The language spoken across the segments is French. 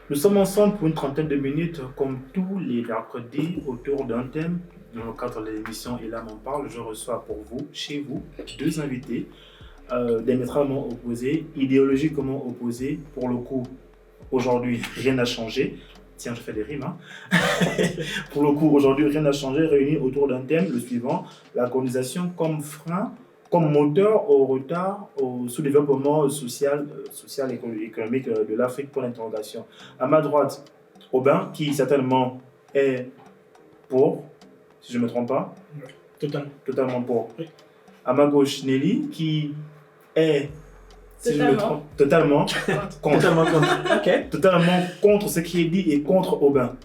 Nous sommes ensemble pour une trentaine de minutes, comme tous les mercredis, autour d'un thème. Dans le cadre de l'émission Et là m'en parle, je reçois pour vous, chez vous, deux invités, diamétralement opposés, idéologiquement opposés. Pour le coup, aujourd'hui, rien n'a changé. Tiens, je fais des rimes. Hein. Pour le coup, aujourd'hui, rien n'a changé, réunis autour d'un thème, le suivant, la colonisation comme frein, comme moteur au retard, au sous-développement social et économique de l'Afrique, pour l'interrogation. À ma droite, Aubin, qui certainement est pour, si je ne me trompe pas. Totalement pour. Oui. À ma gauche, Nelly, qui est, si je me trompe, totalement contre. Totalement contre. Ok. Totalement contre ce qui est dit et contre Aubin.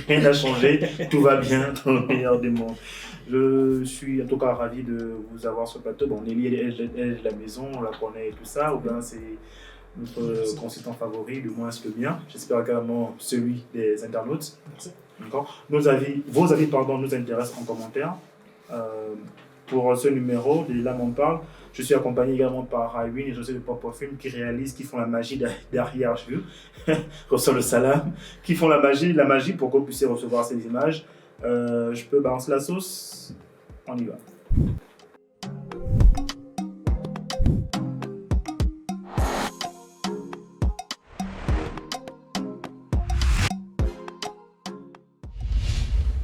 Rien n'a changé, tout va bien dans le meilleur des mondes. Je suis en tout cas ravi de vous avoir sur le plateau. Bon, Nelly, elle est de la maison, on la connaît et tout ça. Aubin, c'est notre consultant favori, du moins le mien. J'espère également celui des internautes. Merci. D'accord. Vos avis, nous intéressent en commentaire. Pour ce numéro de Là m'en parle, je suis accompagné également par Raywin et José de Pop Film qui font la magie derrière, reçoit le salam, qui font la magie pour que vous puissiez recevoir ces images. Je peux balancer la sauce, on y va.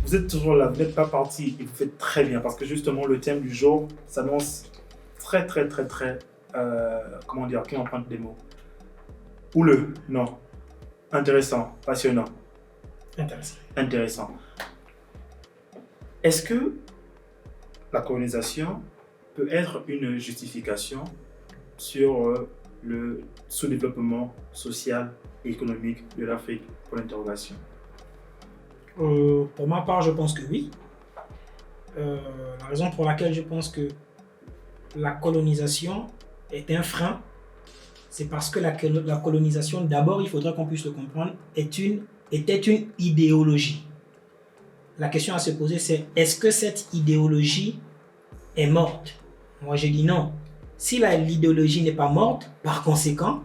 Vous êtes toujours là, vous n'êtes pas parti et vous faites très bien parce que justement le thème du jour s'annonce très, comment dire, qui emprunte des mots. Houleux, non. Intéressant, passionnant. Intéressant. Est-ce que la colonisation peut être une justification sur le sous-développement social et économique de l'Afrique, pour l'interrogation? Pour ma part, je pense que oui. La raison pour laquelle je pense que la colonisation est un frein, c'est parce que la colonisation, d'abord, il faudrait qu'on puisse le comprendre, était une idéologie. La question à se poser, c'est est-ce que cette idéologie est morte? Moi, je dis non. Si l'idéologie n'est pas morte, par conséquent,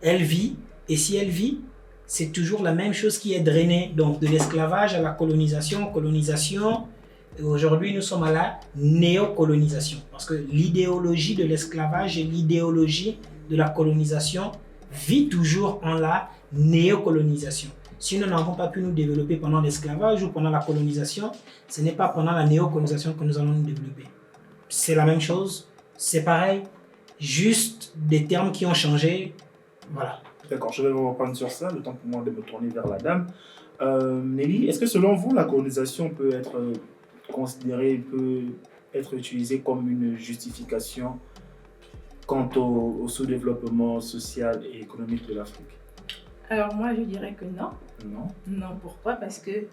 elle vit. Et si elle vit, c'est toujours la même chose qui est drainée. Donc, de l'esclavage à la colonisation. Et aujourd'hui, nous sommes à la néocolonisation. Parce que l'idéologie de l'esclavage et l'idéologie de la colonisation vit toujours en la néocolonisation. Si nous n'avons pas pu nous développer pendant l'esclavage ou pendant la colonisation, ce n'est pas pendant la néocolonisation que nous allons nous développer. C'est la même chose, c'est pareil, juste des termes qui ont changé. Voilà. D'accord, je vais vous reprendre sur ça, le temps pour moi de me tourner vers la dame. Nelly, est-ce que selon vous, la colonisation peut être considérée, peut être utilisée comme une justification quant au sous-développement social et économique de l'Afrique? Alors moi, je dirais que non. Non. Non, pourquoi? Parce que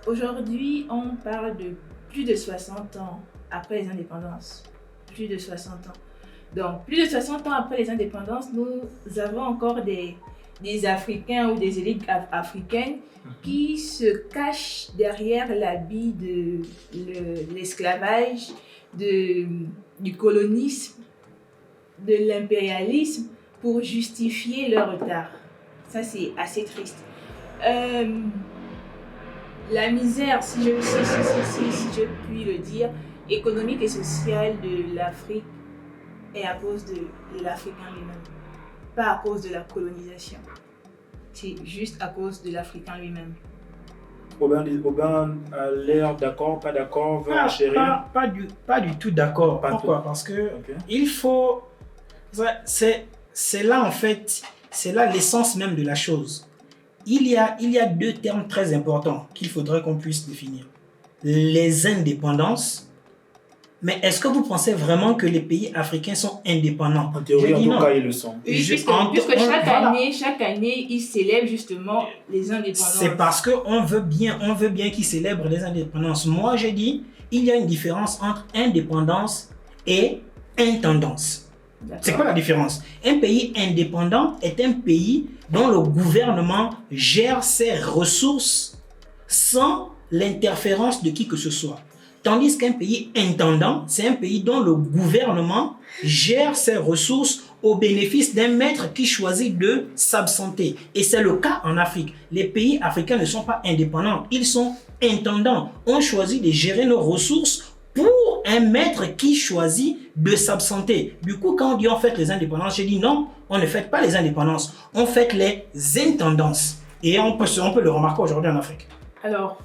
aujourd'hui, on parle de plus de 60 ans après les indépendances. Plus de 60 ans. Donc, plus de 60 ans après les indépendances, nous avons encore des Africains ou des élites africaines qui se cachent derrière l'habit de l'esclavage, du colonisme, de l'impérialisme pour justifier leur retard. Ça, c'est assez triste. La misère, si je puis le dire, économique et sociale de l'Afrique est à cause de l'Africain lui-même, pas à cause de la colonisation. C'est juste à cause de l'Africain lui-même. Aubin a l'air d'accord, pas d'accord, veut enchérir? Pas du tout d'accord. Pourquoi? Parce que il faut... C'est là en fait, c'est là l'essence même de la chose. Il y a deux termes très importants qu'il faudrait qu'on puisse définir. Les indépendances. Mais est-ce que vous pensez vraiment que les pays africains sont indépendants? En théorie, en tout cas, ils le sont. Oui, puisque chaque année, ils célèbrent justement les indépendances. C'est parce qu'on veut bien qu'ils célèbrent les indépendances. Moi, j'ai dit, il y a une différence entre indépendance et intendance. D'accord. C'est quoi la différence? Un pays indépendant est un pays dont le gouvernement gère ses ressources sans l'interférence de qui que ce soit. Tandis qu'un pays intendant, c'est un pays dont le gouvernement gère ses ressources au bénéfice d'un maître qui choisit de s'absenter. Et c'est le cas en Afrique. Les pays africains ne sont pas indépendants, ils sont intendants. On choisit de gérer nos ressources pour un maître qui choisit de s'absenter. Du coup, quand on dit on fête les indépendances, je dis non, on ne fête pas les indépendances, on fête les intendances. Et on peut le remarquer aujourd'hui en Afrique. Alors,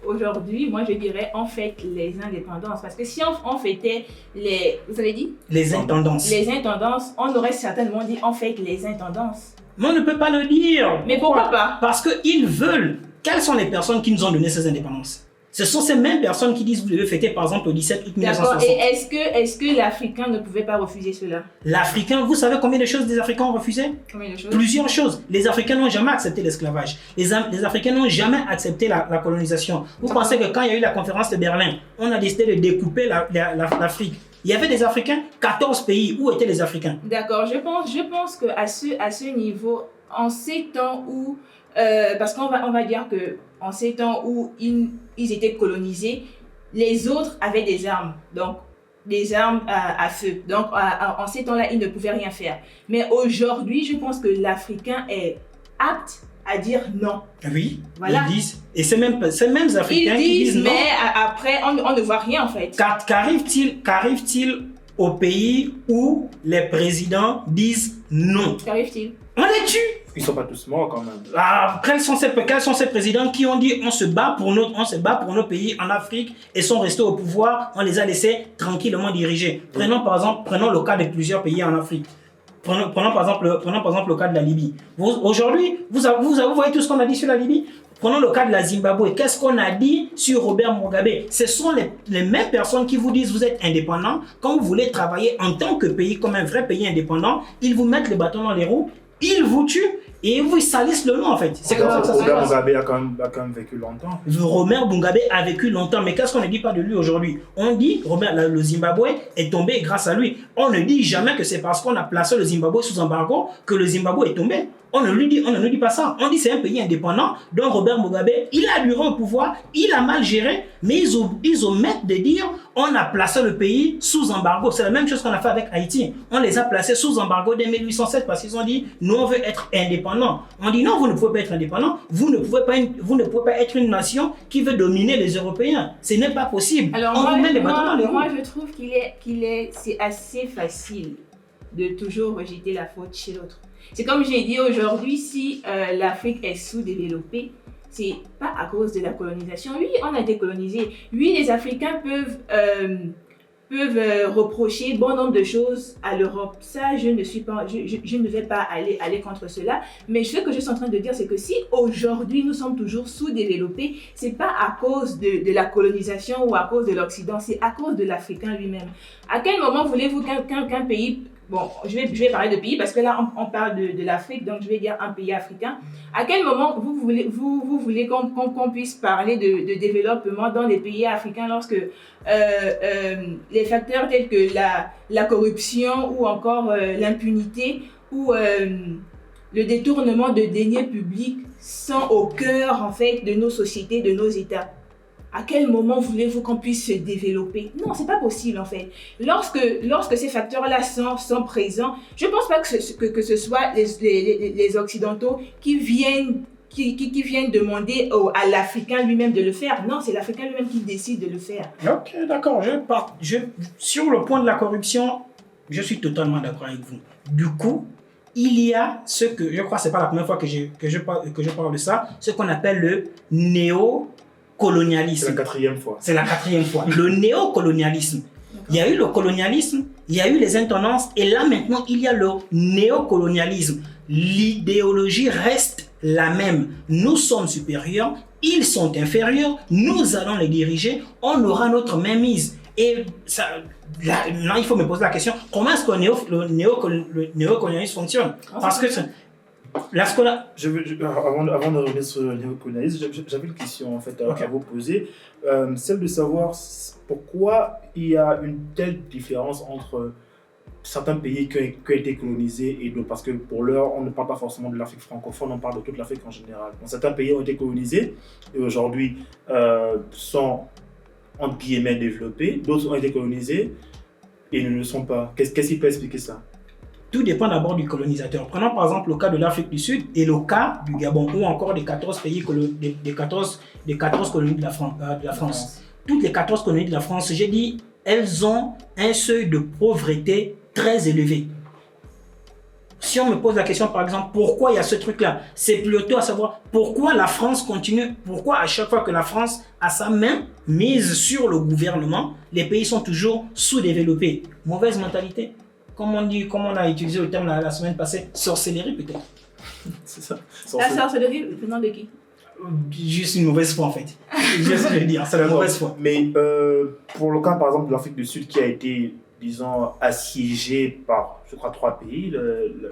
aujourd'hui, moi je dirais on fête les indépendances. Parce que si on fêtait vous avez dit les intendances. Les intendances, on aurait certainement dit on fête les intendances. Mais on ne peut pas le dire. Mais pourquoi pas? Parce qu'ils veulent. Quelles sont les personnes qui nous ont donné ces indépendances? Ce sont ces mêmes personnes qui disent vous devez fêter par exemple le 17 août 1960. D'accord. Et est-ce que l'Africain ne pouvait pas refuser cela? L'Africain, vous savez combien de choses les Africains ont refusé? Combien de choses? Plusieurs choses. Les Africains n'ont jamais accepté l'esclavage. Les Africains n'ont jamais accepté la colonisation. Vous pensez que quand il y a eu la conférence de Berlin, on a décidé de découper l'Afrique. Il y avait des Africains, 14 pays. Où étaient les Africains? D'accord. Je pense qu'à ce niveau, en ces temps où... parce qu'on va dire que en ces temps où ils étaient colonisés, les autres avaient des armes, donc des armes à feu. Donc en ces temps-là, ils ne pouvaient rien faire. Mais aujourd'hui, je pense que l'Africain est apte à dire non. Oui, voilà. Ils disent, et ces mêmes Africains qui disent non. Mais après, on ne voit rien en fait. Qu'arrive-t-il au pays où les présidents disent non? Qu'arrive-t-il? On les tue. Ils sont pas tous morts quand même. Ah, quels sont ces présidents qui ont dit on se bat pour nos pays en Afrique et sont restés au pouvoir, on les a laissés tranquillement diriger. Prenons le cas de plusieurs pays en Afrique. Prenons par exemple le cas de la Libye. Aujourd'hui, vous voyez tout ce qu'on a dit sur la Libye. Prenons le cas de la Zimbabwe. Qu'est-ce qu'on a dit sur Robert Mugabe? Ce sont les mêmes personnes qui vous disent vous êtes indépendant. Quand vous voulez travailler en tant que pays, comme un vrai pays indépendant, ils vous mettent les bâtons dans les roues, ils vous tuent et vous salissent le nom en fait. C'est comme ça que ça se passe. Robert Mugabe a quand même vécu longtemps. Robert Mugabe a vécu longtemps, mais qu'est-ce qu'on ne dit pas de lui aujourd'hui? On dit le Zimbabwe est tombé grâce à lui. On ne dit jamais que c'est parce qu'on a placé le Zimbabwe sous embargo que le Zimbabwe est tombé. On ne nous dit pas ça. On dit c'est un pays indépendant, donc Robert Mugabe, il a duré au pouvoir, il a mal géré, mais ils omettent de dire on a placé le pays sous embargo. C'est la même chose qu'on a fait avec Haïti. On les a placés sous embargo dès 1807 parce qu'ils ont dit nous on veut être indépendants. On dit non, vous ne pouvez pas être indépendant, vous ne pouvez pas être une nation qui veut dominer les Européens. Ce n'est pas possible. Alors moi, je trouve c'est assez facile de toujours rejeter la faute chez l'autre. C'est comme j'ai dit aujourd'hui, si l'Afrique est sous-développée, c'est pas à cause de la colonisation. Oui, on a été colonisé. Oui, les Africains peuvent reprocher bon nombre de choses à l'Europe. Ça, je ne vais pas aller contre cela. Mais ce que je suis en train de dire, c'est que si aujourd'hui nous sommes toujours sous-développés, c'est pas à cause de la colonisation ou à cause de l'Occident, c'est à cause de l'Africain lui-même. À quel moment voulez-vous qu'un pays... Bon, je vais parler de pays parce que là, on parle de l'Afrique, donc je vais dire un pays africain. À quel moment vous voulez qu'on puisse parler de développement dans les pays africains lorsque les facteurs tels que la corruption ou encore l'impunité ou le détournement de deniers publics sont au cœur en fait de nos sociétés, de nos États? À quel moment voulez-vous qu'on puisse se développer? Non, c'est pas possible en fait. Lorsque ces facteurs-là sont présents, je ne pense pas que ce soit les Occidentaux qui viennent demander à l'Africain lui-même de le faire. Non, c'est l'Africain lui-même qui décide de le faire. Ok, d'accord. Sur le point de la corruption, je suis totalement d'accord avec vous. Du coup, il y a ce que, je crois que ce n'est pas la première fois que je parle de ça, ce qu'on appelle le néocolonialisme. C'est la 4e fois. C'est la 4e fois. Le néocolonialisme. Il y a eu le colonialisme, il y a eu les intendances, et là maintenant, il y a le néocolonialisme. L'idéologie reste la même. Nous sommes supérieurs, ils sont inférieurs, nous allons les diriger, on aura notre mainmise. Et ça, là, il faut me poser la question, comment est-ce que le néocolonialisme fonctionne? Parce que avant de revenir sur le néocolonialisme, j'avais une question en fait à vous poser, celle de savoir pourquoi il y a une telle différence entre certains pays qui ont été colonisés et d'autres, parce que pour l'heure, on ne parle pas forcément de l'Afrique francophone, on parle de toute l'Afrique en général. Donc, certains pays ont été colonisés et aujourd'hui sont entre guillemets développés, d'autres ont été colonisés et ne le sont pas. Qu'est-ce qui peut expliquer ça? Tout dépend d'abord du colonisateur. Prenons par exemple le cas de l'Afrique du Sud et le cas du Gabon ou encore des 14 pays, des 14 colonies de la France. Toutes les 14 colonies de la France, j'ai dit, elles ont un seuil de pauvreté très élevé. Si on me pose la question, par exemple, pourquoi il y a ce truc-là, c'est plutôt à savoir pourquoi la France continue, pourquoi à chaque fois que la France a sa main mise sur le gouvernement, les pays sont toujours sous-développés. Mauvaise mentalité. Comme on a utilisé le terme la semaine passée, sorcellerie peut-être. C'est ça. La sorcellerie, venant de qui? Juste une mauvaise foi en fait. Juste ce que je veux dire, c'est la mauvaise foi. Mais pour le cas par exemple de l'Afrique du Sud qui a été, disons, assiégée par, je crois, 3 pays,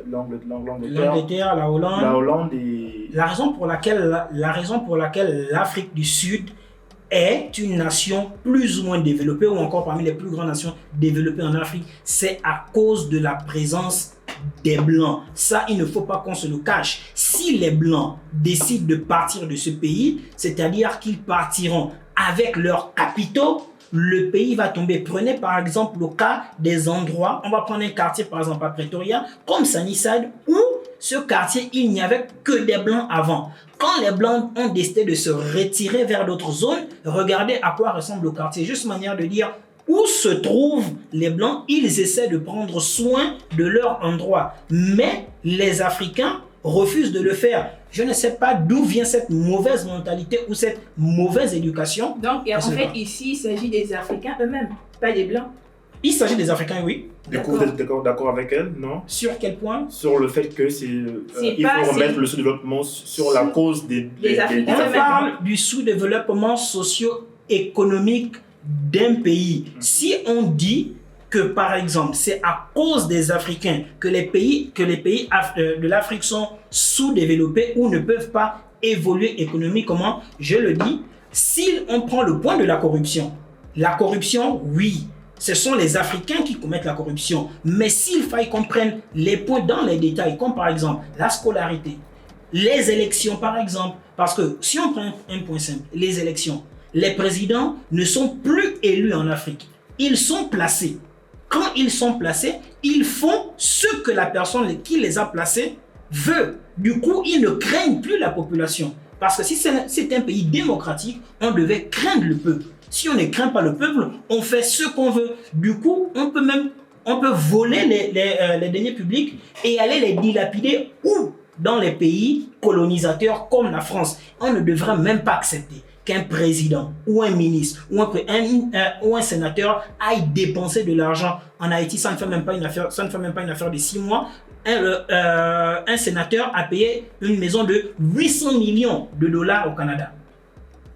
l'Angleterre, la Hollande et... La raison pour laquelle l'Afrique du Sud est une nation plus ou moins développée ou encore parmi les plus grandes nations développées en Afrique, c'est à cause de la présence des Blancs. Ça, il ne faut pas qu'on se le cache. Si les Blancs décident de partir de ce pays, c'est-à-dire qu'ils partiront avec leurs capitaux, le pays va tomber. Prenez par exemple le cas des endroits, on va prendre un quartier par exemple à Pretoria, comme Sunnyside, où ce quartier, il n'y avait que des Blancs avant. Quand les Blancs ont décidé de se retirer vers d'autres zones, regardez à quoi ressemble le quartier. Juste manière de dire où se trouvent les Blancs, ils essaient de prendre soin de leur endroit. Mais les Africains refusent de le faire. Je ne sais pas d'où vient cette mauvaise mentalité ou cette mauvaise éducation. Donc, en fait, ici, il s'agit des Africains eux-mêmes, pas des Blancs. Il s'agit des Africains, oui. Du coup, vous êtes d'accord avec elle, non? Sur quel point? Sur le fait que il faut remettre le sous-développement sur la cause des Africains. On parle du sous-développement socio-économique d'un pays. Si on dit que, par exemple, c'est à cause des Africains que les pays de l'Afrique sont sous-développés ou ne peuvent pas évoluer économiquement, je le dis, si on prend le point de la corruption, oui, ce sont les Africains qui commettent la corruption. Mais s'il faille qu'on prenne les points dans les détails, comme par exemple la scolarité, les élections par exemple, parce que si on prend un point simple, les élections, les présidents ne sont plus élus en Afrique. Ils sont placés. Quand ils sont placés, ils font ce que la personne qui les a placés veut. Du coup, ils ne craignent plus la population. Parce que si c'est un pays démocratique, on devait craindre le peuple. Si on ne craint pas le peuple, on fait ce qu'on veut. Du coup, on peut voler les deniers publics et aller les dilapider où? Dans les pays colonisateurs comme la France. On ne devrait même pas accepter qu'un président ou un ministre ou un sénateur aille dépenser de l'argent en Haïti. Ça ne fait même pas une affaire de 6 mois. Un sénateur a payé une maison de 800 millions de dollars au Canada.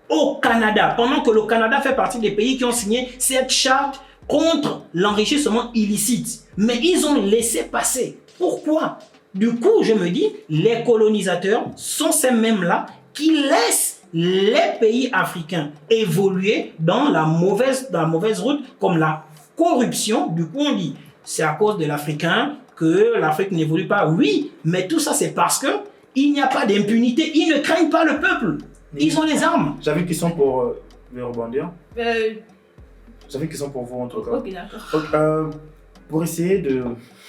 Au Canada, pendant que le Canada fait partie des pays qui ont signé cette charte contre l'enrichissement illicite. Mais ils ont laissé passer. Pourquoi? Du coup, je me dis, les colonisateurs sont ces mêmes-là qui laissent les pays africains évoluer dans la mauvaise route, comme la corruption. Du coup, on dit, c'est à cause de l'Africain que l'Afrique n'évolue pas. Oui, mais tout ça, c'est parce qu'il n'y a pas d'impunité. Ils ne craignent pas le peuple. Ils ont les armes. J'avais une question pour... je vais rebondir. J'avais une question pour vous, en tout cas. Ok, d'accord. Donc, pour essayer de...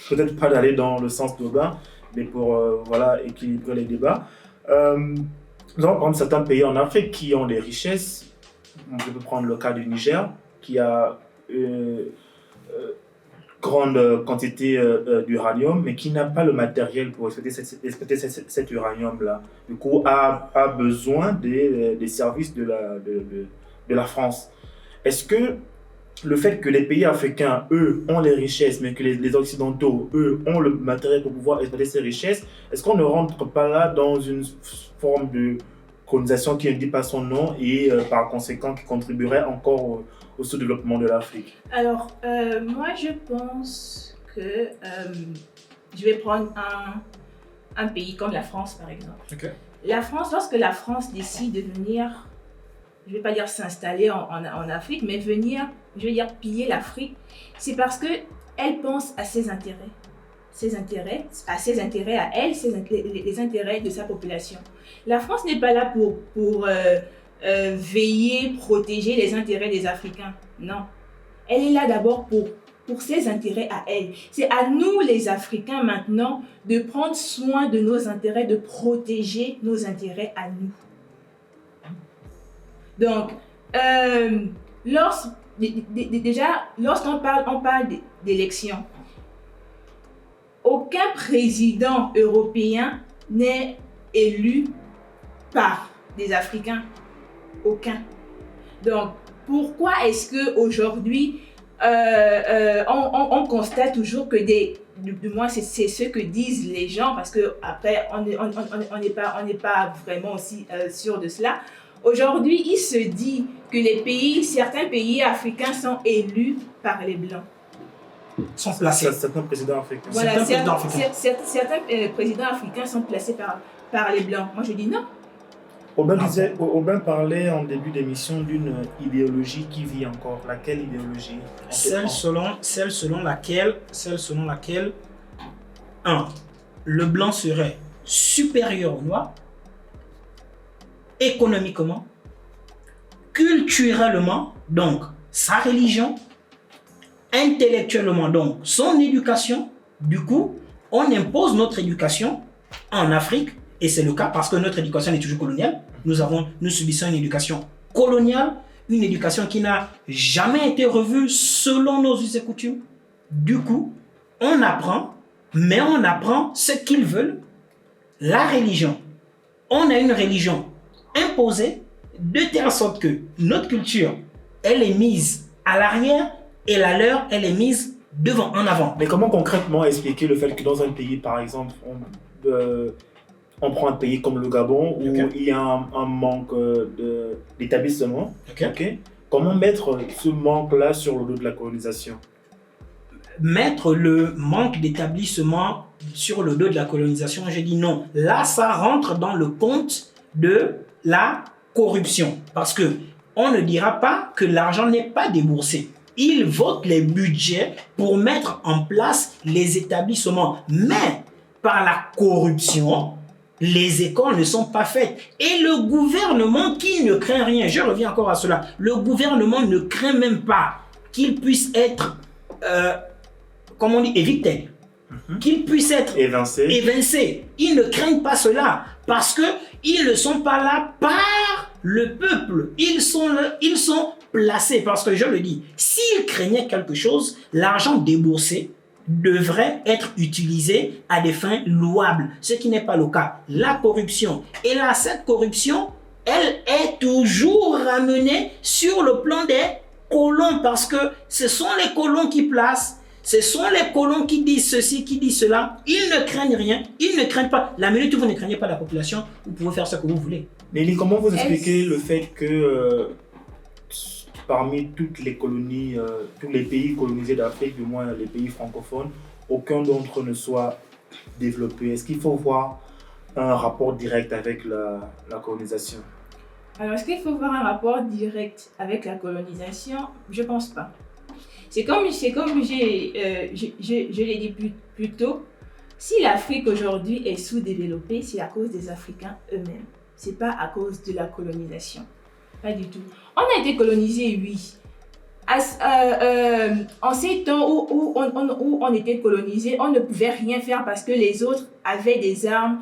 Peut-être pas d'aller dans le sens de bain, mais pour équilibrer les débats. Nous avons par exemple certains pays en Afrique qui ont des richesses. Je peux prendre le cas du Niger, qui a grande quantité d'uranium, mais qui n'a pas le matériel pour exploiter cet uranium-là. Du coup, a besoin des services de la France. Est-ce que le fait que les pays africains, eux, ont les richesses, mais que les Occidentaux, eux, ont le matériel pour pouvoir exploiter ces richesses, est-ce qu'on ne rentre pas là dans une forme de colonisation qui ne dit pas son nom et par conséquent qui contribuerait encore au sous-développement de l'Afrique? Alors, moi, je pense que je vais prendre un pays comme la France, par exemple. Okay. La France, lorsque la France décide de venir, je ne vais pas dire s'installer en Afrique, mais venir, je vais dire piller l'Afrique, c'est parce qu'elle pense à ses intérêts. À elle, les intérêts de sa population. La France n'est pas là pour veiller, protéger les intérêts des Africains. Non. Elle est là d'abord pour pour ses intérêts à elle. C'est à nous, les Africains, maintenant, de prendre soin de nos intérêts, de protéger nos intérêts à nous. Donc, déjà, lorsqu'on parle d'élections, aucun président européen n'est élu par des Africains. Aucun. Donc, pourquoi est-ce qu'aujourd'hui, on constate toujours que du moins c'est ce que disent les gens, parce qu'après, on n'est pas vraiment aussi sûr de cela. Aujourd'hui, il se dit que certains pays africains sont élus par les Blancs. Sont placés. Certains présidents africains. Voilà, certains présidents africains sont placés par les Blancs. Moi, je dis non. Aubin parlait en début d'émission d'une idéologie qui vit encore. Laquelle idéologie? Celle selon laquelle, 1. Le blanc serait supérieur au noir, économiquement, culturellement, donc sa religion, intellectuellement, donc son éducation. Du coup, on impose notre éducation en Afrique. Et c'est le cas parce que notre éducation est toujours coloniale. Nous subissons une éducation coloniale, une éducation qui n'a jamais été revue selon nos us et coutumes. Du coup, on apprend, mais on apprend ce qu'ils veulent. La religion. On a une religion imposée de telle sorte que notre culture, elle est mise à l'arrière et la leur, elle est mise devant, en avant. Mais comment concrètement expliquer le fait que dans un pays, par exemple, on prend un pays comme le Gabon où il y a un manque d'établissement. Comment mettre ce manque-là sur le dos de la colonisation? Mettre le manque d'établissement sur le dos de la colonisation, j'ai dit non. Là, ça rentre dans le compte de la corruption. Parce que on ne dira pas que l'argent n'est pas déboursé. Ils votent les budgets pour mettre en place les établissements. Mais par la corruption, les écoles ne sont pas faites. Et le gouvernement qui ne craint rien, je reviens encore à cela, le gouvernement ne craint même pas qu'il puisse être, évicté, qu'il puisse être évincé. Ils ne craignent pas cela parce qu'ils ne sont pas là par le peuple. Ils sont placés parce que je le dis, s'ils craignaient quelque chose, l'argent déboursé devrait être utilisé à des fins louables, ce qui n'est pas le cas. La corruption. Et là, cette corruption, elle est toujours ramenée sur le plan des colons parce que ce sont les colons qui placent, ce sont les colons qui disent ceci, qui disent cela. Ils ne craignent rien, ils ne craignent pas. La minute où vous ne craignez pas la population, vous pouvez faire ce que vous voulez. Nelly, comment vous expliquez le fait que parmi toutes les colonies, tous les pays colonisés d'Afrique, du moins les pays francophones, aucun d'entre eux ne soit développé? Est-ce qu'il faut voir un rapport direct avec la colonisation? Alors, est-ce qu'il faut voir un rapport direct avec la colonisation? Je ne pense pas. C'est comme je l'ai dit plus tôt, si l'Afrique aujourd'hui est sous-développée, c'est à cause des Africains eux-mêmes. Ce n'est pas à cause de la colonisation. Pas du tout. On a été colonisé, oui. En ces temps où on était colonisé, on ne pouvait rien faire parce que les autres avaient des armes,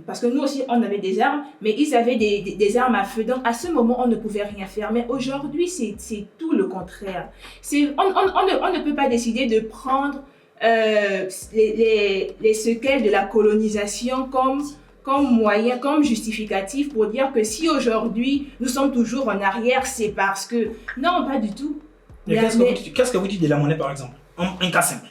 parce que nous aussi on avait des armes, mais ils avaient des armes à feu. Donc à ce moment, on ne pouvait rien faire. Mais aujourd'hui, c'est tout le contraire. On ne peut pas décider de prendre les séquelles de la colonisation comme moyen, comme justificatif pour dire que si aujourd'hui nous sommes toujours en arrière, c'est parce que... Non, pas du tout. Qu'est-ce que vous dites de la monnaie par exemple? Un cas simple.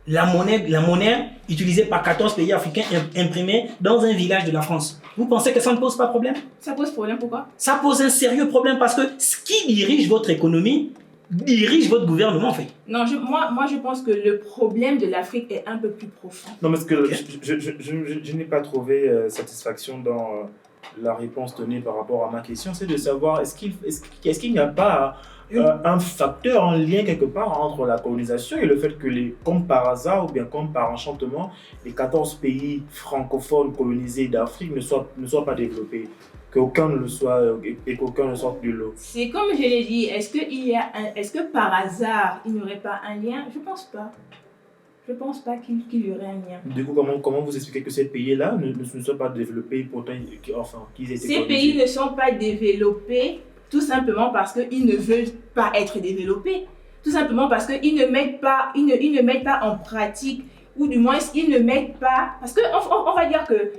La monnaie utilisée par 14 pays africains imprimée dans un village de la France. Vous pensez que ça ne pose pas de problème? Ça pose problème, pourquoi? Ça pose un sérieux problème parce que ce qui dirige votre économie dirige votre gouvernement en fait. Non, moi je pense que le problème de l'Afrique est un peu plus profond. Non, parce que je n'ai pas trouvé satisfaction dans la réponse donnée par rapport à ma question. C'est de savoir est-ce qu'il n'y a pas un facteur, un lien quelque part entre la colonisation et le fait que comme par hasard ou bien comme par enchantement, les 14 pays francophones colonisés d'Afrique ne soient pas développés. qu'aucun ne le soit et qu'aucun ne sorte de l'eau. C'est comme je l'ai dit, est-ce que par hasard, il n'y aurait pas un lien? Je pense pas. Je pense pas qu'il y aurait un lien. Du coup, comment vous expliquez que ces pays-là ne sont pas développés, pourtant, qu'ils aient été Ces colonisés? pays ne sont pas développés tout simplement parce qu'ils ne veulent pas être développés. Tout simplement parce qu'ils ne mettent pas, ils ne mettent pas en pratique, ou du moins ils ne mettent pas. Parce qu'on va dire que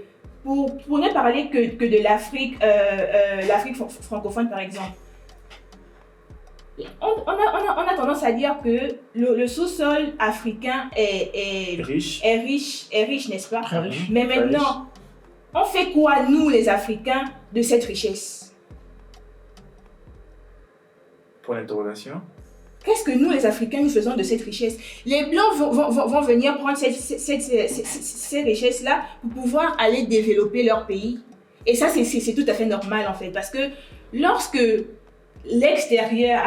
pour ne parler que de l'Afrique, l'Afrique francophone par exemple, on a tendance à dire que le sous-sol africain est Riche. riche, n'est-ce pas? Très riche. Mais maintenant, on fait quoi, nous les Africains, de cette richesse? Pour l'interrogation. Qu'est-ce que nous, les Africains, nous faisons de cette richesse? Les Blancs vont venir prendre ces richesses-là pour pouvoir aller développer leur pays. Et ça, c'est tout à fait normal, en fait. Parce que lorsque à l'extérieur,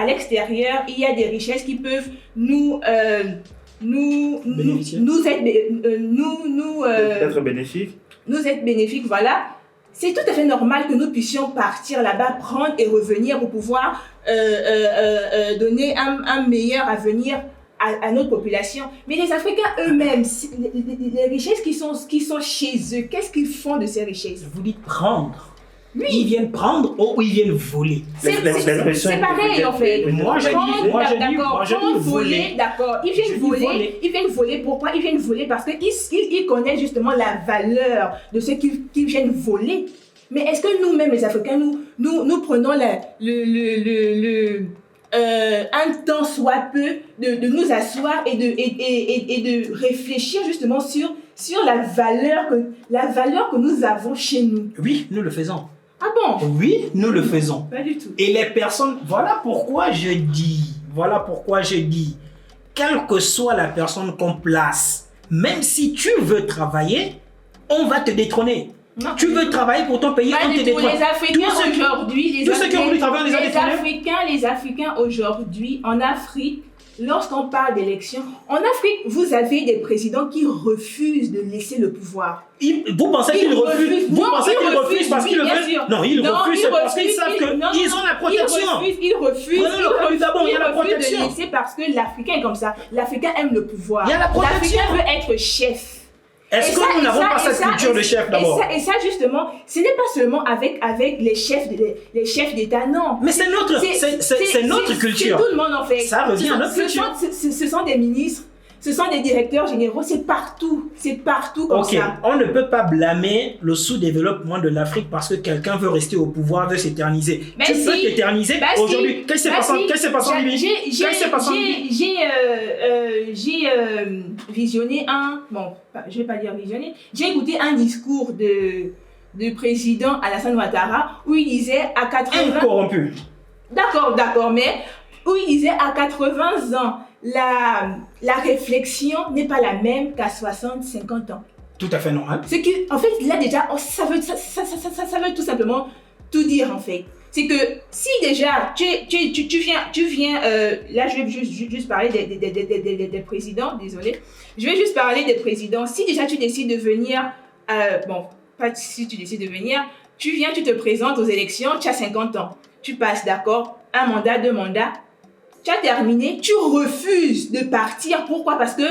il y a des richesses qui peuvent Être bénéfique. nous être bénéfiques, voilà. C'est tout à fait normal que nous puissions partir là-bas, prendre et revenir pour pouvoir donner un meilleur avenir à notre population. Mais les Africains eux-mêmes, les richesses qui sont chez eux, qu'est-ce qu'ils font de ces richesses? Vous dites prendre. Oui. Ils viennent prendre ou ils viennent voler. C'est pareil en fait. Moi, je dis voler, d'accord. Ils viennent voler. Pourquoi? Ils viennent voler parce qu'ils connaissent justement la valeur de ce qu'ils viennent voler. Mais est-ce que nous-mêmes, les Africains, nous prenons un temps soit peu de nous asseoir et de réfléchir justement sur la valeur que nous avons chez nous? Oui, nous le faisons. Ah bon? Oui, nous le faisons. Pas du tout. Et les personnes, voilà pourquoi je dis, quelle que soit la personne qu'on place, même si tu veux travailler, on va te détrôner. Non. Tu veux travailler pour ton pays, Pas on du te tout. détrône. Les Africains aujourd'hui, tous ceux qui ont voulu travailler, on les a détrônés. les Africains aujourd'hui, en Afrique, lorsqu'on parle d'élection, en Afrique, vous avez des présidents qui refusent de laisser le pouvoir. Vous pensez qu'ils refusent? Vous pensez qu'ils refusent parce qu'ils le veulent? sûr. Non, ils refusent parce qu'ils savent qu'ils ont la protection. Ils refusent protection. de laisser parce que l'Africain est comme ça. L'Africain aime le pouvoir. Il y a la protection. L'Africain veut être chef. Est-ce que nous n'avons pas cette culture de chef d'abord? Et ça justement, ce n'est pas seulement avec les chefs d'État, non. Mais c'est notre culture. C'est tout le monde en fait. Ça revient à notre culture. Ce sont des ministres, ce sont des directeurs généraux, c'est partout comme ça. On ne peut pas blâmer le sous-développement de l'Afrique parce que quelqu'un veut rester au pouvoir, veut s'éterniser. Tu peux t'éterniser aujourd'hui. Qu'est-ce qui s'est passé en Libye? J'ai visionné je vais pas dire visionné, j'ai écouté un discours de président Alassane Ouattara où il disait à 80 incorrompu. D'accord, mais où il disait à 80 ans, la réflexion n'est pas la même qu'à 60-50 ans. Tout à fait normal. C'est qu'en fait, là déjà, ça veut tout simplement tout dire en fait. C'est que si déjà, tu viens, là je vais juste parler des présidents, désolé. Je vais juste parler des présidents. Si déjà tu décides de venir, pas si tu décides de venir, tu viens, tu te présentes aux élections, tu as 50 ans. Tu passes, d'accord, 1 mandat, 2 mandats. Tu as terminé, tu refuses de partir. Pourquoi? Parce que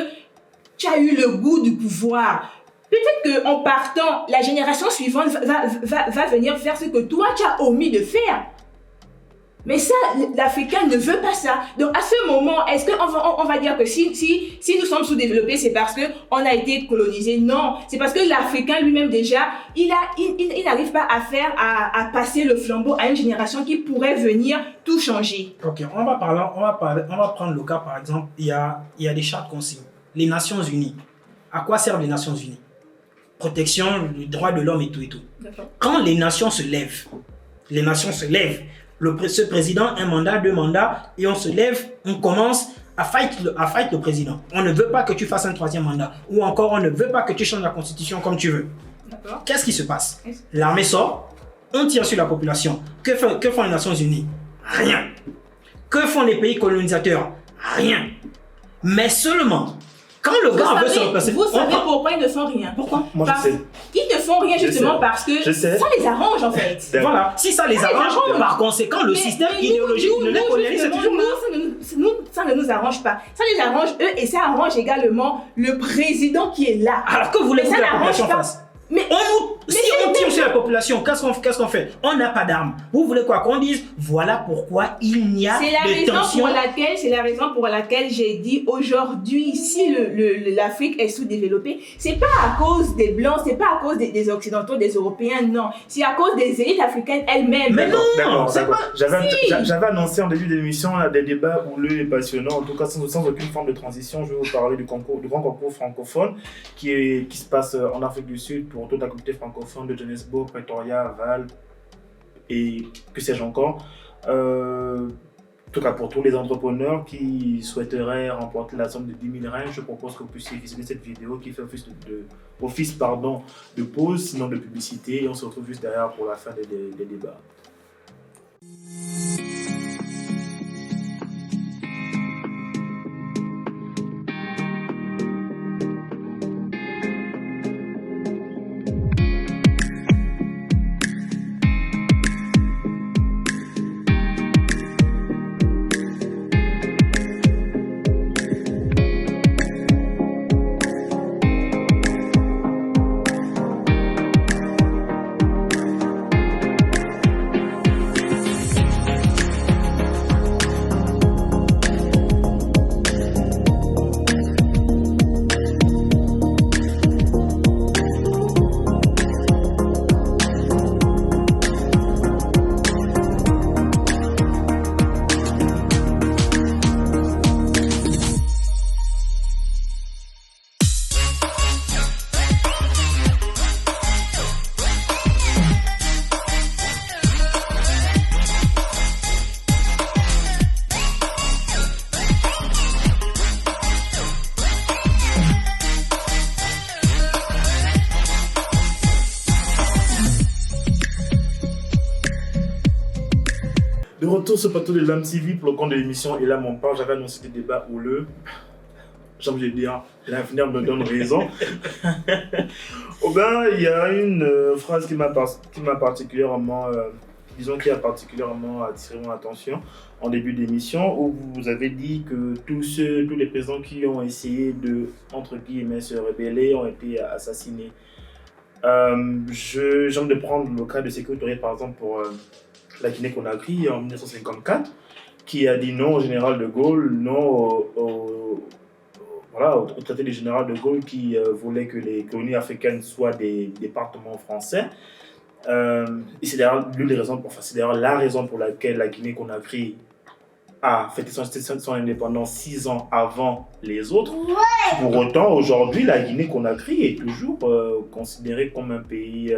tu as eu le goût du pouvoir. Peut-être qu'en partant, la génération suivante va venir faire ce que toi, tu as omis de faire. Mais ça, l'Africain ne veut pas ça. Donc, à ce moment, est-ce qu'on va dire que si nous sommes sous-développés, c'est parce qu'on a été colonisés? Non, c'est parce que l'Africain lui-même déjà, il n'arrive pas à passer le flambeau à une génération qui pourrait venir tout changer. Ok, on va prendre le cas, par exemple, il y a des chartes qu'on signe. Les Nations Unies. À quoi servent les Nations Unies? Protection, les droits de l'homme et tout. D'accord. Quand les nations se lèvent, ce président, 1 mandat, 2 mandats, et on se lève, on commence à fight le président. On ne veut pas que tu fasses un 3e mandat, ou encore on ne veut pas que tu changes la constitution comme tu veux. D'accord. Qu'est-ce qui se passe? L'armée sort, on tire sur la population. Que font les Nations Unies? Rien. Que font les pays colonisateurs? Rien. Mais seulement, Quand le gars veut se replacer... Vous savez pourquoi ils ne font rien? Pourquoi? Moi, je sais. Ils ne font rien justement parce que ça les arrange en fait. Voilà, si ça les arrange, par conséquent, le système idéologique de néocolonialisme, c'est toujours là. Ça ne nous arrange pas. Ça les arrange eux et ça arrange également le président qui est là. Alors que voulez-vous que la population fasse? Mais si on tire sur la population, qu'est-ce qu'on fait? On n'a pas d'armes. Vous voulez quoi? Qu'on dise voilà pourquoi il n'y a de tension. C'est la raison pour laquelle j'ai dit aujourd'hui, si l'Afrique est sous-développée, c'est pas à cause des Blancs, c'est pas à cause des Occidentaux, des Européens, non. C'est à cause des élites africaines elles-mêmes. Mais non, d'accord. J'avais annoncé en début d'émission des débats houleux et passionnants. En tout cas, sans aucune forme de transition, je vais vous parler du grand concours francophone qui se passe en Afrique du Sud pour toute la communauté francophone de Johannesburg, Pretoria, Vaal et que sais-je encore. En tout cas, pour tous les entrepreneurs qui souhaiteraient remporter la somme de 10 000 rand, je propose que vous puissiez visionner cette vidéo qui fait office de pause, sinon de publicité, et on se retrouve juste derrière pour la fin des débats. De retour sur le plateau de l'âme TV pour le compte de l'émission Et là mon part, j'avais annoncé des débats houleux. J'ai envie de dire, l'avenir me donne raison. Oh ben, il y a une phrase qui m'a particulièrement, qui a particulièrement attiré mon attention en début d'émission, où vous avez dit que tous les présidents qui ont essayé de, entre guillemets, se rebeller ont été assassinés. J'ai envie de prendre le cas de Sékou Touré, par exemple, pour la Guinée-Conakry en 1954, qui a dit non au général de Gaulle, non au traité du général de Gaulle qui voulait que les colonies africaines soient des départements français. Et c'est d'ailleurs la raison pour laquelle la Guinée-Conakry a fêté son indépendance 6 ans avant les autres. Ouais. Pour autant, aujourd'hui, la Guinée-Conakry est toujours considérée comme un pays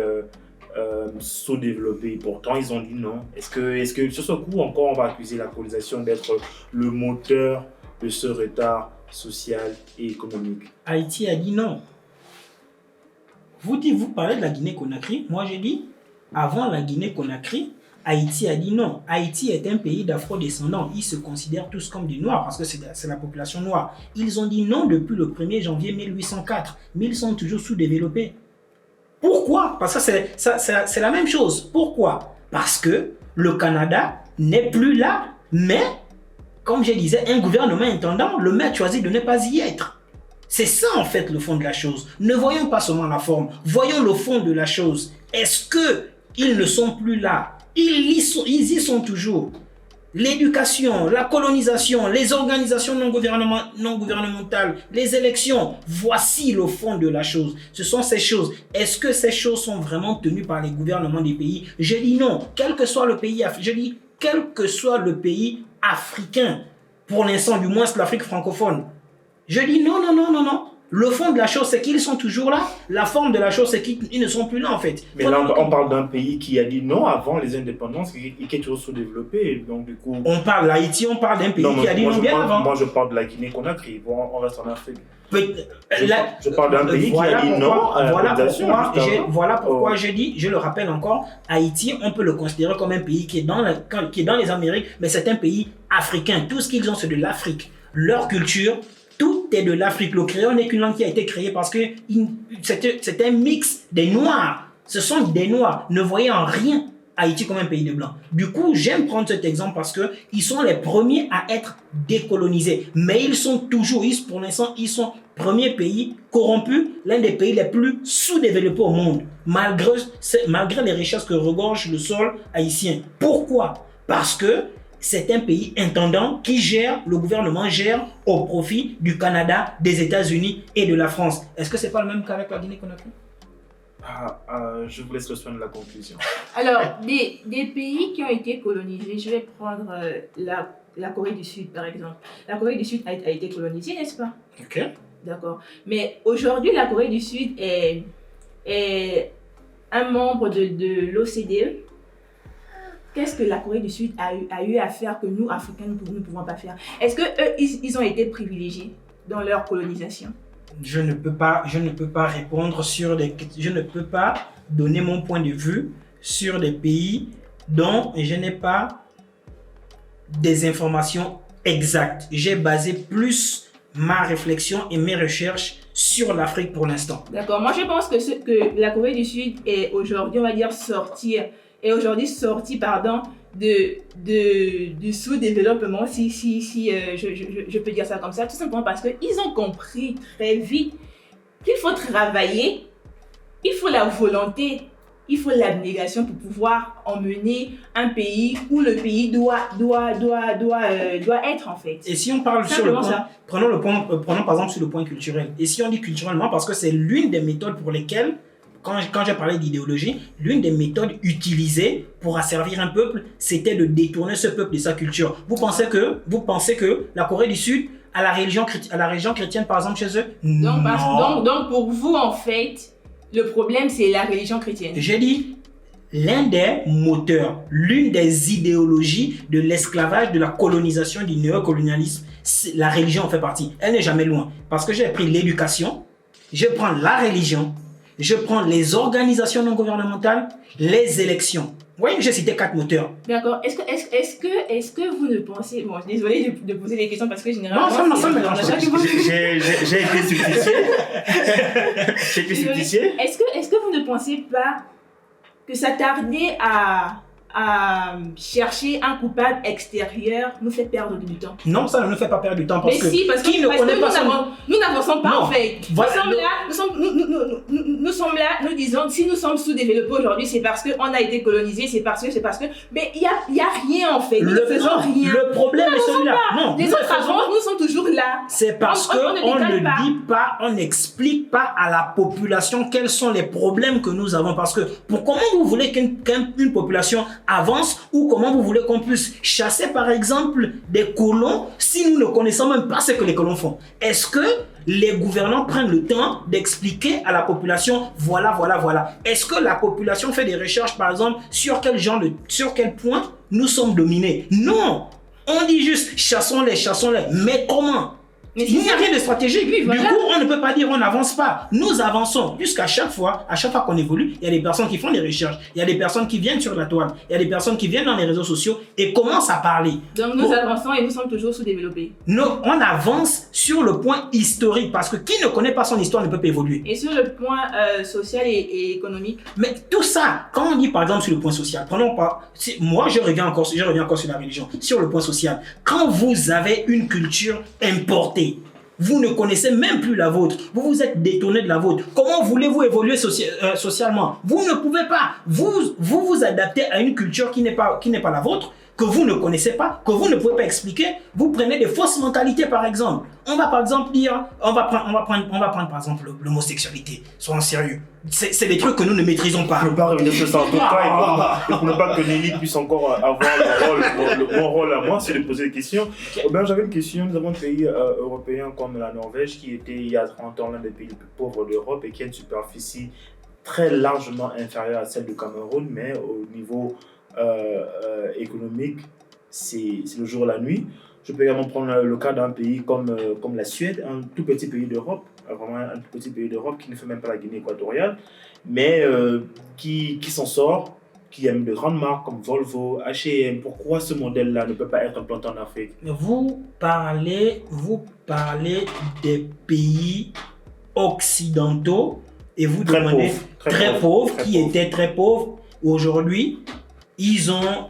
sous-développé. Pourtant, ils ont dit non. Est-ce que sur ce coup, encore, on va accuser la colonisation d'être le moteur de ce retard social et économique? Haïti a dit non. Vous parlez de la Guinée-Conakry. Moi, j'ai dit, avant la Guinée-Conakry, Haïti a dit non. Haïti est un pays d'afro-descendants. Ils se considèrent tous comme des Noirs parce que c'est la population noire. Ils ont dit non depuis le 1er janvier 1804. Mais ils sont toujours sous-développés. Pourquoi? Parce que c'est la même chose. Pourquoi? Parce que le Canada n'est plus là, mais, comme je disais, un gouvernement intendant, le maire choisit de ne pas y être. C'est ça en fait le fond de la chose. Ne voyons pas seulement la forme, voyons le fond de la chose. Est-ce qu'ils ne sont plus là? Ils y sont toujours. L'éducation, la colonisation, les organisations non gouvernementales, les élections, voici le fond de la chose. Ce sont ces choses. Est-ce que ces choses sont vraiment tenues par les gouvernements des pays? Je dis non, quel que soit le pays africain, pour l'instant du moins l'Afrique francophone. Je dis non. Le fond de la chose, c'est qu'ils sont toujours là. La forme de la chose, c'est qu'ils ne sont plus là, en fait. Mais là, on parle d'un pays qui a dit non avant les indépendances et qui est toujours sous-développé. Donc, du coup... On parle d'Haïti, on parle d'un pays qui a dit non bien avant. Moi, je parle de la Guinée-Conakry. Bon, on reste en Afrique. Je parle d'un pays qui a dit non à la colonisation. Voilà pourquoi je dis, je le rappelle encore, Haïti, on peut le considérer comme un pays qui est dans les Amériques, mais c'est un pays africain. Tout ce qu'ils ont, c'est de l'Afrique. Leur culture, tout tout est de l'Afrique. Le créole n'est qu'une langue qui a été créée parce que c'est un mix des Noirs. Ce sont des Noirs. Ne voyez en rien Haïti comme un pays de Blancs. Du coup, j'aime prendre cet exemple parce qu'ils sont les premiers à être décolonisés. Mais ils sont toujours, pour l'instant, ils sont premier pays corrompu, l'un des pays les plus sous-développés au monde, malgré les richesses que regorge le sol haïtien. Pourquoi? Parce que c'est un pays intendant qui le gouvernement gère au profit du Canada, des États-Unis et de la France. Est-ce que c'est pas le même cas avec la Guinée-Conakry? Je vous laisse rejoindre la conclusion. Alors, des pays qui ont été colonisés, je vais prendre la Corée du Sud, par exemple. La Corée du Sud a été colonisée, n'est-ce pas? Ok. D'accord. Mais aujourd'hui, la Corée du Sud est un membre de l'OCDE. Qu'est-ce que la Corée du Sud a eu à faire que nous, Africains, nous ne pouvons pas faire? Est-ce qu'eux, ils ont été privilégiés dans leur colonisation? Je ne peux pas répondre je ne peux pas donner mon point de vue sur des pays dont je n'ai pas des informations exactes. J'ai basé plus ma réflexion et mes recherches sur l'Afrique pour l'instant. D'accord. Moi, je pense que la Corée du Sud est aujourd'hui, on va dire, sortie du sous-développement, si je peux dire ça comme ça, tout simplement parce qu'ils ont compris très vite qu'il faut travailler, il faut la volonté, il faut l'abnégation pour pouvoir emmener un pays où le pays doit être en fait. Et si on parle sur le point, prenons par exemple sur le point culturel, et si on dit culturellement, parce que c'est l'une des méthodes pour lesquelles quand j'ai parlé d'idéologie, l'une des méthodes utilisées pour asservir un peuple, c'était de détourner ce peuple de sa culture. Vous pensez que la Corée du Sud a la religion chrétienne, par exemple, chez eux? Donc, pour vous, en fait, le problème, c'est la religion chrétienne. J'ai dit, l'un des moteurs, l'une des idéologies de l'esclavage, de la colonisation, du néocolonialisme, la religion en fait partie. Elle n'est jamais loin. Parce que j'ai pris l'éducation, je prends la religion, je prends les organisations non gouvernementales, les élections. Vous voyez, j'ai cité 4 moteurs. D'accord. Est-ce que vous ne pensez... Bon, désolé de poser des questions parce que généralement... Non, j'ai été subticié. Est-ce que vous ne pensez pas que s'attarder à chercher un coupable extérieur nous fait perdre du temps? Non, ça ne nous fait pas perdre du temps parce que nous n'avançons pas en fait. Voilà, nous sommes là, nous disons si nous sommes sous-développés aujourd'hui, c'est parce qu'on a été colonisés, c'est parce que. Mais il y a rien en fait. Nous ne faisons rien. Le problème est celui-là. Non, les autres avancent, nous sommes toujours là. C'est parce qu'on ne dit pas, on n'explique pas à la population quels sont les problèmes que nous avons. Parce que comment vous voulez qu'une population avance, ou comment vous voulez qu'on puisse chasser par exemple des colons si nous ne connaissons même pas ce que les colons font? Est-ce que les gouvernants prennent le temps d'expliquer à la population voilà? Est-ce que la population fait des recherches par exemple sur quel point nous sommes dominés? Non, on dit juste chassons-les, mais comment? Il n'y a rien de stratégique. Oui, voilà. Du coup, on ne peut pas dire on n'avance pas. Nous avançons. Jusqu'à chaque fois qu'on évolue, il y a des personnes qui font des recherches, il y a des personnes qui viennent sur la toile, il y a des personnes qui viennent dans les réseaux sociaux et commencent à parler. Donc nous avançons et nous sommes toujours sous-développés. Non, on avance sur le point historique parce que qui ne connaît pas son histoire ne peut pas évoluer. Et sur le point social et économique. Mais tout ça, quand on dit par exemple sur le point social, moi je reviens encore sur la religion, sur le point social. Quand vous avez une culture importée, vous ne connaissez même plus la vôtre. Vous vous êtes détourné de la vôtre. Comment voulez-vous évoluer socialement? Vous ne pouvez pas. Vous adaptez à une culture qui n'est pas la vôtre, que vous ne connaissez pas, que vous ne pouvez pas expliquer. Vous prenez des fausses mentalités par exemple. On va par exemple dire, on va prendre par exemple l'homosexualité. Soyons sérieux. C'est des trucs que nous ne maîtrisons pas. Je ne peux pas revenir sur ça en tout cas et pour ne pas que Nelly puisse encore avoir le bon rôle à moi, c'est de poser des questions. Okay. J'avais une question. Nous avons un pays européen comme la Norvège qui était il y a 30 ans l'un des pays les plus pauvres d'Europe et qui a une superficie très largement inférieure à celle du Cameroun, mais au niveau économique, c'est le jour et la nuit. Je peux également prendre le cas d'un pays comme la Suède, un tout petit pays d'Europe, vraiment un tout petit pays d'Europe qui ne fait même pas la Guinée équatoriale, mais qui s'en sort, qui aiment de grandes marques comme Volvo, H&M. Pourquoi ce modèle-là ne peut pas être implanté en Afrique? Vous parlez des pays occidentaux et vous Très demandez pauvres, très pauvres, qui étaient très pauvres. Aujourd'hui, ils ont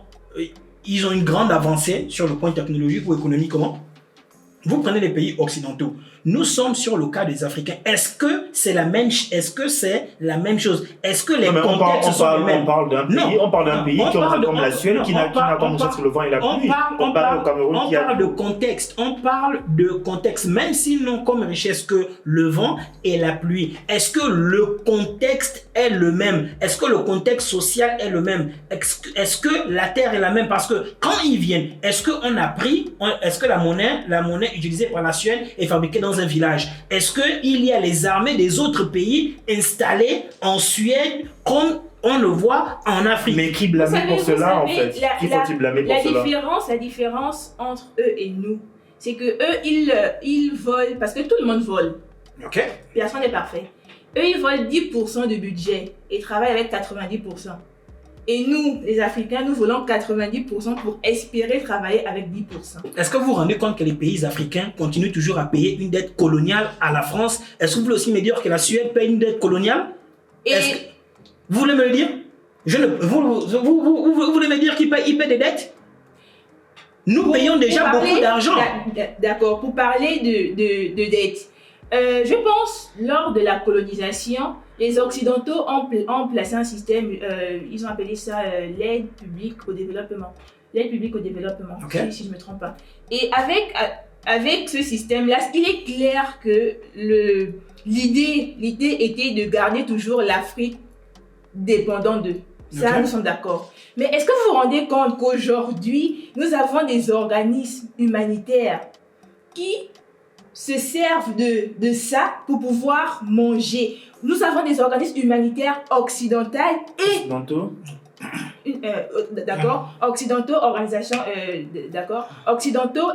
une grande avancée sur le point technologique ou économique. Comment? Vous prenez les pays occidentaux. Nous sommes sur le cas des Africains. Est-ce que c'est la même chose? Est-ce que les contextes sont les mêmes? On parle d'un pays, comme la Suède qui n'a comme sur le vent et la pluie. On parle de contexte. On parle de contexte, même s'ils n'ont comme richesse que le vent et la pluie. Est-ce que le contexte est le même? Est-ce que le contexte social est le même? Est-ce que la terre est la même? Parce que quand ils viennent, est-ce que la monnaie utilisée par la Suède est fabriquée dans un village? Est-ce qu'il y a les armées des autres pays installées en Suède comme on le voit en Afrique? Mais qui blâmer pour cela en fait? Qui faut-il blâmer pour cela? La différence entre eux et nous, c'est que eux ils volent, parce que tout le monde vole. Ok. Personne n'est parfait. Eux ils volent 10% du budget et travaillent avec 90%. Et nous, les Africains, nous volons 90% pour espérer travailler avec 10%. Est-ce que vous vous rendez compte que les pays africains continuent toujours à payer une dette coloniale à la France? Est-ce que vous voulez aussi me dire que la Suède paye une dette coloniale? Vous voulez me le dire? Vous voulez me dire qu'ils paient des dettes? Nous payons déjà beaucoup d'argent. D'accord, pour parler de dettes. Je pense, lors de la colonisation, les Occidentaux ont placé un système, ils ont appelé ça l'aide publique au développement. L'aide publique au développement, okay. si je ne me trompe pas. Et avec ce système-là, il est clair que l'idée était de garder toujours l'Afrique dépendante d'eux. Ça, okay. Nous sommes d'accord. Mais est-ce que vous vous rendez compte qu'aujourd'hui, nous avons des organismes humanitaires qui se servent de ça pour pouvoir manger? Nous avons des organismes humanitaires occidentaux et... Occidentaux d'accord, occidentaux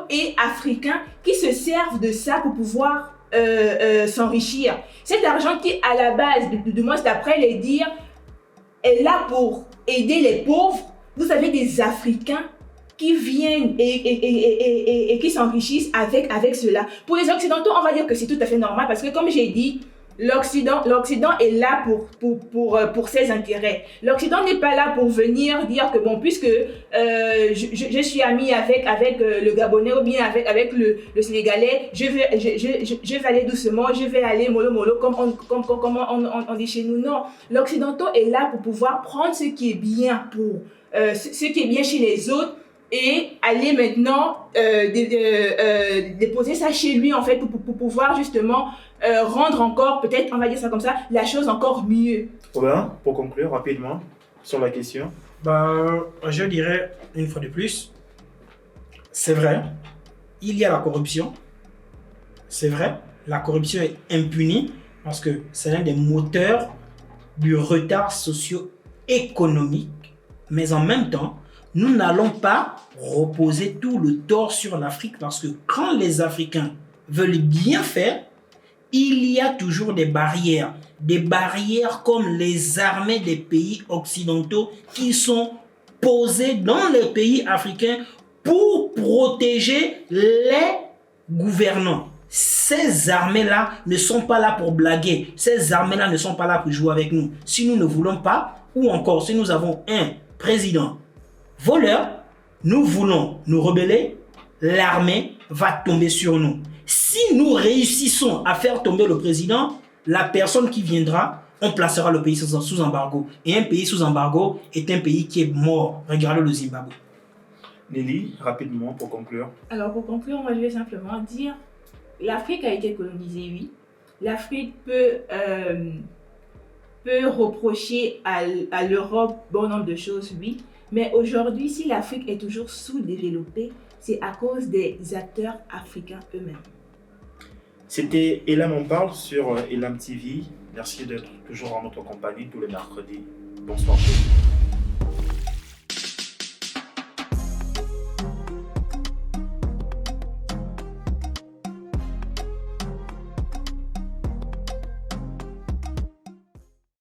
et africains qui se servent de ça pour pouvoir s'enrichir. Cet argent qui, à la base, de moins d'après les dires, est là pour aider les pauvres. Vous avez des Africains qui viennent et qui s'enrichissent avec cela. Pour les Occidentaux, on va dire que c'est tout à fait normal parce que, comme j'ai dit, l'Occident est là pour ses intérêts. L'Occident n'est pas là pour venir dire que, bon, puisque je suis ami avec le Gabonais ou bien avec le Sénégalais, je vais aller doucement, je vais aller mollo, comme on dit chez nous. Non, l'Occidentaux est là pour pouvoir prendre ce qui est bien ce qui est bien chez les autres et aller maintenant déposer ça chez lui en fait pour pouvoir justement rendre encore, peut-être on va dire ça comme ça, la chose encore mieux. Robin, pour conclure rapidement sur la question. Je dirais une fois de plus, c'est vrai, il y a la corruption, c'est vrai, la corruption est impunie parce que c'est l'un des moteurs du retard socio-économique, mais en même temps, nous n'allons pas reposer tout le tort sur l'Afrique parce que quand les Africains veulent bien faire, il y a toujours des barrières comme les armées des pays occidentaux qui sont posées dans les pays africains pour protéger les gouvernants. Ces armées-là ne sont pas là pour blaguer, ces armées-là ne sont pas là pour jouer avec nous. Si nous ne voulons pas, ou encore si nous avons un président voleur, nous voulons nous rebeller, l'armée va tomber sur nous. Si nous réussissons à faire tomber le président, la personne qui viendra, on placera le pays sous embargo. Et un pays sous embargo est un pays qui est mort. Regardez le Zimbabwe. Nelly, rapidement pour conclure. Alors pour conclure, moi je vais simplement dire, l'Afrique a été colonisée, oui. L'Afrique peut reprocher à l'Europe bon nombre de choses, oui. Mais aujourd'hui, si l'Afrique est toujours sous-développée, c'est à cause des acteurs africains eux-mêmes. C'était Elam on parle sur Elam TV. Merci d'être toujours en notre compagnie tous les mercredis. Bonsoir.